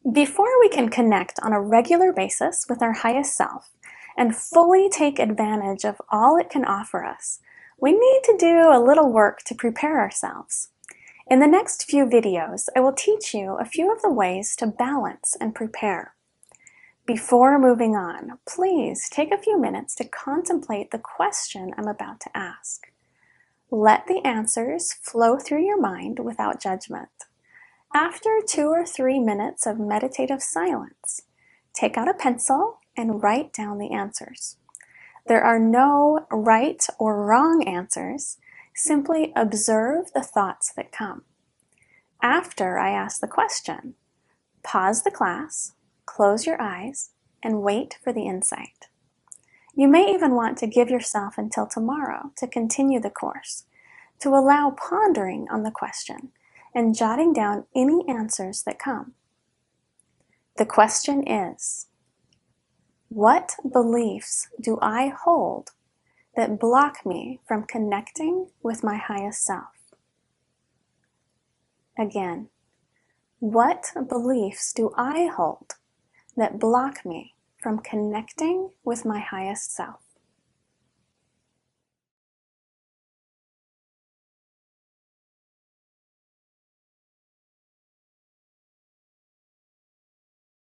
Before we can connect on a regular basis with our highest self and fully take advantage of all it can offer us, we need to do a little work to prepare ourselves. In the next few videos, I will teach you a few of the ways to balance and prepare. Before moving on, please take a few minutes to contemplate the question I'm about to ask. Let the answers flow through your mind without judgment. After 2 or 3 minutes of meditative silence, take out a pencil and write down the answers. There are no right or wrong answers. Simply observe the thoughts that come. After I ask the question, pause the class, close your eyes, and wait for the insight. You may even want to give yourself until tomorrow to continue the course, to allow pondering on the question and jotting down any answers that come. The question is, what beliefs do I hold that block me from connecting with my highest self? Again, what beliefs do I hold that block me from connecting with my highest self?